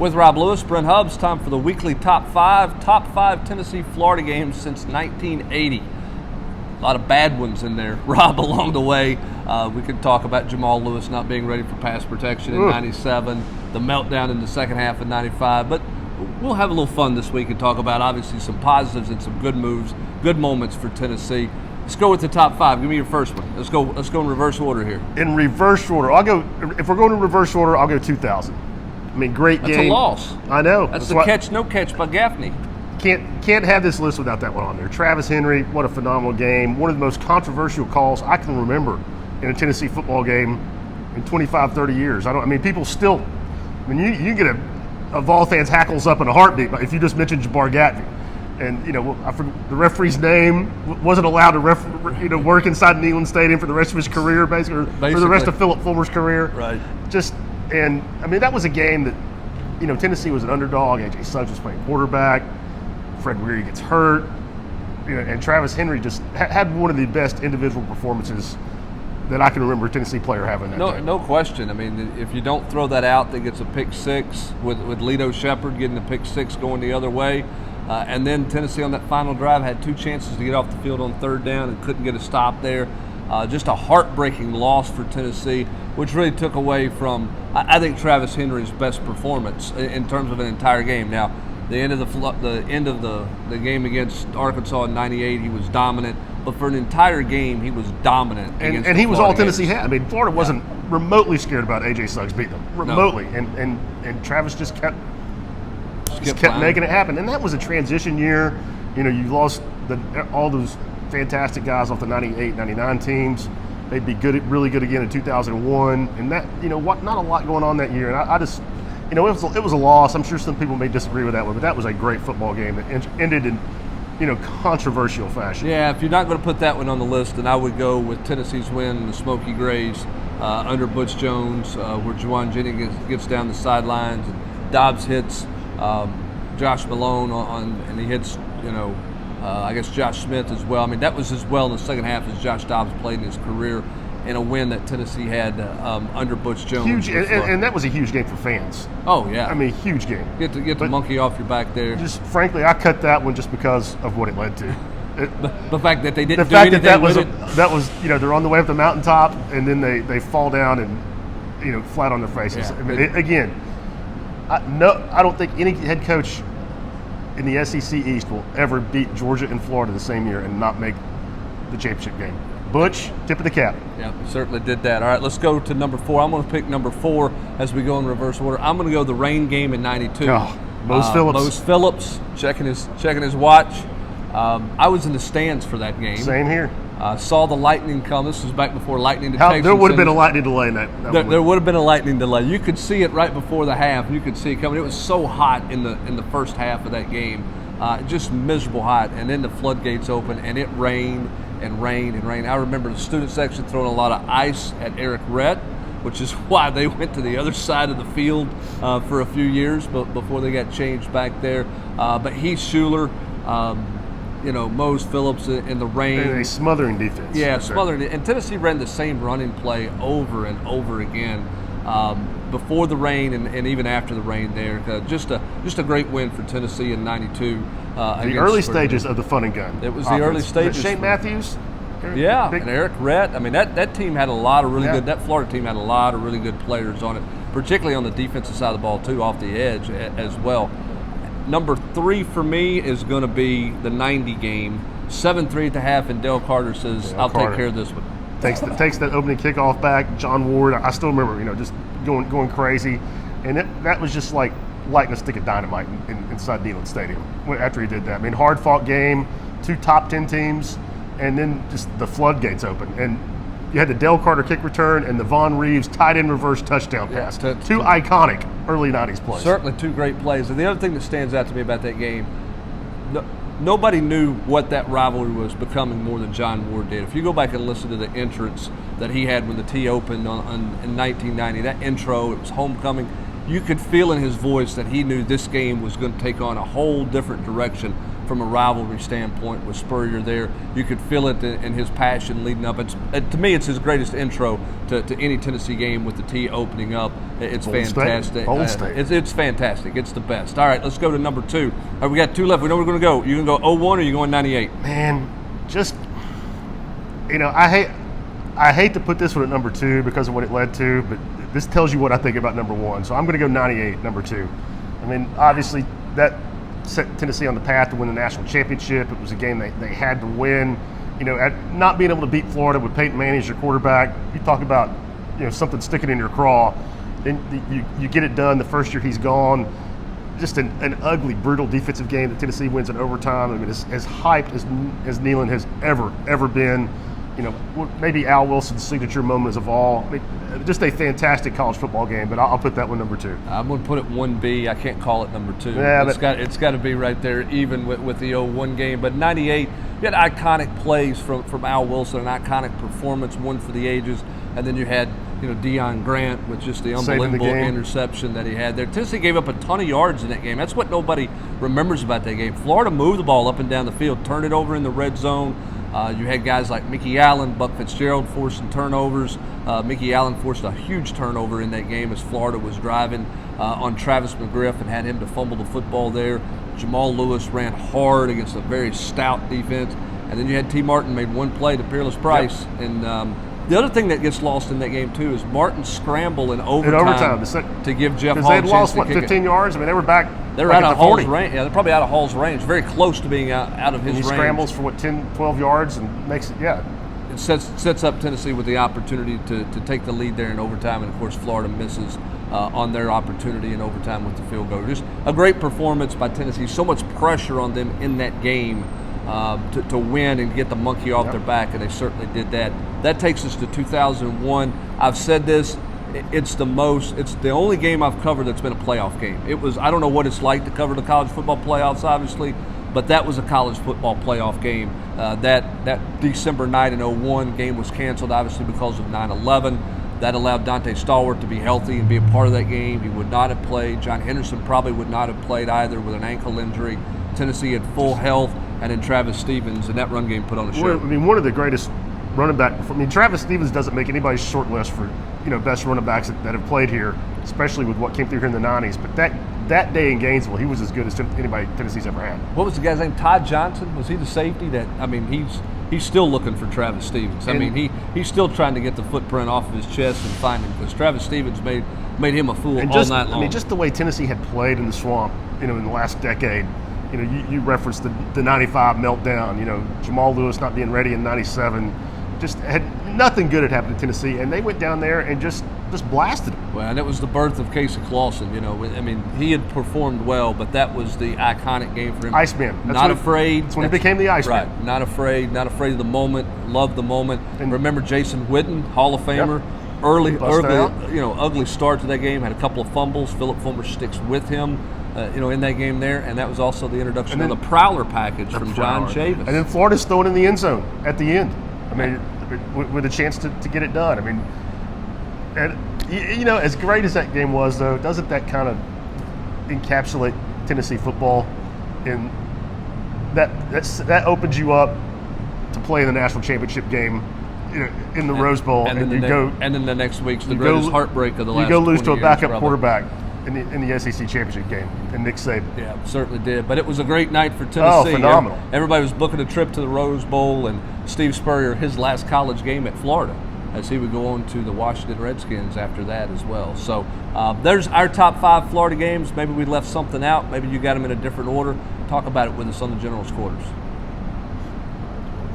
With Rob Lewis, Brent Hubbs, time for the weekly top five Tennessee-Florida games since 1980. A lot of bad ones in there, Rob, along the way. We could talk about Jamal Lewis not being ready for pass protection in 97, the meltdown in the second half of 95, but we'll have a little fun this week and talk about obviously some positives and some good moves, good moments for Tennessee. Let's go with the top five. Give me your first one. Let's go in reverse order here. In reverse order, if we're going in reverse order, I'll go 2000. I mean, great game. That's a loss. I know. That's the catch, no catch by Gaffney. Can't have this list without that one on there. Travis Henry, what a phenomenal game. One of the most controversial calls I can remember in a Tennessee football game in 25, 30 years. People still, you get a Vol fan's hackles up in a heartbeat if you just mentioned Jabbar Gaffney. And, I forget the referee's name, wasn't allowed to work inside Neyland Stadium for the rest of his career, basically, for the rest of Philip Fulmer's career. Right. That was a game that, Tennessee was an underdog. A.J. Suggs was playing quarterback. Fred Weary gets hurt. And Travis Henry just had one of the best individual performances that I can remember a Tennessee player having that day. No question. If you don't throw that out, that gets a pick six with Lito Shepherd getting the pick six going the other way. And then Tennessee on that final drive had two chances to get off the field on third down and couldn't get a stop there. Just a heartbreaking loss for Tennessee, which really took away from, I think, Travis Henry's best performance in terms of an entire game. Now, the end of the game against Arkansas in '98, he was dominant, but for an entire game, he was dominant. And he was all Tennessee had. Florida wasn't remotely scared about A.J. Suggs beating them, remotely. No. And Travis just kept making it happen. And that was a transition year. You lost all those fantastic guys off the 98, 99 teams. They'd be really good again in 2001. And that, not a lot going on that year. And I just, it was a loss. I'm sure some people may disagree with that one, but that was a great football game that ended in, controversial fashion. Yeah, if you're not going to put that one on the list, then I would go with Tennessee's win in the Smoky Grays under Butch Jones, where Juwan Jennings gets down the sidelines and Dobbs hits Josh Malone and he hits, I guess Josh Smith as well. That was as well in the second half as Josh Dobbs played in his career in a win that Tennessee had under Butch Jones. Huge, and that was a huge game for fans. Oh, yeah. Huge game. Get the monkey off your back there. Just frankly, I cut that one just because of what it led to. The fact that they didn't do anything that was they're on the way up the mountaintop and then they fall down and flat on their faces. Yeah. I don't think any head coach in the SEC East will ever beat Georgia and Florida the same year and not make the championship game. Butch, tip of the cap. Yeah, certainly did that. All right, let's go to number 4. I'm going to pick number 4 as we go in reverse order. I'm going to go the rain game in '92. Mose Phillips checking his watch. I was in the stands for that game. Same here. Saw the lightning come. This was back before lightning detection. There would have been a lightning delay in that. There would have been a lightning delay. You could see it right before the half. You could see it coming. It was so hot in the first half of that game, just miserable hot. And then the floodgates opened, and it rained and rained and rained. I remember the student section throwing a lot of ice at Eric Rett, which is why they went to the other side of the field for a few years, but before they got changed back there. But Heath Schuler. Mose Phillips in the rain. And a smothering defense. Yeah, smothering. And Tennessee ran the same running play over and over again before the rain and even after the rain there. Just a great win for Tennessee in '92. The early stages of the fun and gun. It was the early stages. Shane Matthews. Yeah, and Eric Rett. That team had a lot of really good. That Florida team had a lot of really good players on it, particularly on the defensive side of the ball too, off the edge as well. Number 3 for me is going to be the '90 game, 7-3 at the half, and Dale Carter says, "I'll take care of this one." Takes that opening kickoff back. John Ward, I still remember, just going crazy, and that was just like lighting a stick of dynamite inside Neyland Stadium after he did that. Hard fought game, 2 top 10 teams, and then just the floodgates open, and you had the Dale Carter kick return and the Von Reeves tight end reverse touchdown pass. 2 iconic early '90s plays. Certainly 2 great plays. And the other thing that stands out to me about that game, nobody knew what that rivalry was becoming more than John Ward did. If you go back and listen to the entrance that he had when the T opened in 1990, that intro, it was homecoming, you could feel in his voice that he knew this game was going to take on a whole different direction from a rivalry standpoint with Spurrier there. You could feel it in his passion leading up. To me, it's his greatest intro to any Tennessee game with the T opening up. It's Bold fantastic. State. Bold State. It's fantastic. It's the best. All right, let's go to number 2. All right, we got 2 left. We know where we're going to go. You going to go 01 or you going 98? Man, just, I hate to put this one at number 2 because of what it led to, but this tells you what I think about number 1. So I'm going to go 98, number 2. I mean, obviously that set Tennessee on the path to win the national championship. It was a game they had to win. At not being able to beat Florida with Peyton Manning as your quarterback, you talk about something sticking in your craw. Then you get it done the first year he's gone. Just an ugly, brutal defensive game that Tennessee wins in overtime. I mean, as hyped as Neyland has ever been. Maybe Al Wilson's signature moment of all. I mean, just a fantastic college football game, but I'll put that one number 2. I'm going to put it 1B. I can't call it number 2. Yeah, it's got to be right there, even with the 01 game. But 98, you had iconic plays from Al Wilson, an iconic performance, one for the ages, and then you had Deion Grant with just the unbelievable interception that he had there. Tennessee gave up a ton of yards in that game. That's what nobody remembers about that game. Florida moved the ball up and down the field, turned it over in the red zone. You had guys like Mickey Allen, Buck Fitzgerald forcing turnovers. Mickey Allen forced a huge turnover in that game as Florida was driving on Travis McGriff and had him to fumble the football there. Jamal Lewis ran hard against a very stout defense. And then you had T. Martin made one play to Peerless Price. Yep. And the other thing that gets lost in that game, too, is Martin's scramble in overtime to give Jeff Hall a chance to kick it. Because they had lost, 15 yards? I mean, they were back. They were out of Hall's range. Yeah, they're probably out of Hall's range. Very close to being out of his range. He scrambles for 10, 12 yards and makes it, It sets up Tennessee with the opportunity to take the lead there in overtime, and of course Florida misses on their opportunity in overtime with the field goal. Just a great performance by Tennessee. So much pressure on them in that game to win and get the monkey off their back, and they certainly did that. That takes us to 2001. I've said this. It's the only game I've covered that's been a playoff game. I don't know what it's like to cover the college football playoffs, obviously, but that was a college football playoff game. That December night in 01 game was canceled, obviously, because of 9/11. That allowed Dante Stallworth to be healthy and be a part of that game. He would not have played. John Henderson probably would not have played either with an ankle injury. Tennessee had full health, and then Travis Stevens, and that run game put on a show. I mean, one of the greatest running back. I mean, Travis Stevens doesn't make anybody's short list for best running backs that have played here, especially with what came through here in the 90s. But that day in Gainesville, he was as good as anybody Tennessee's ever had. What was the guy's name? Todd Johnson? Was he the safety? He's still looking for Travis Stevens. He's still trying to get the footprint off of his chest and find him, because Travis Stevens made him a fool all night long. I mean, just the way Tennessee had played in the swamp, in the last decade. You referenced the 95 meltdown. Jamal Lewis not being ready in 97. Just nothing good had happened to Tennessee, and they went down there and just blasted him. Well, and it was the birth of Casey Clausen. I mean, he had performed well, but that was the iconic game for him. Iceman. Not afraid. That's when he became the Iceman. Right. Not afraid of the moment. Loved the moment. And remember Jason Witten, Hall of Famer. Yep. Early, ugly start to that game. Had a couple of fumbles. Philip Fulmer sticks with him. In that game there, and that was also the introduction of the Prowler package from John Chavis. And then Florida's throwing in the end zone at the end. I mean, with a chance to get it done. I mean, and as great as that game was, though, doesn't that kind of encapsulate Tennessee football? In that opens you up to play in the national championship game in the Rose Bowl, and then the next week's the greatest heartbreak of the last 20 years. You go lose to a backup quarterback in the SEC championship game, and Nick Saban. Yeah, certainly did. But it was a great night for Tennessee. Oh, phenomenal. Everybody was booking a trip to the Rose Bowl, and Steve Spurrier, his last college game at Florida, as he would go on to the Washington Redskins after that as well. So there's our top 5 Florida games. Maybe we left something out. Maybe you got them in a different order. Talk about it with us on the General's Quarters.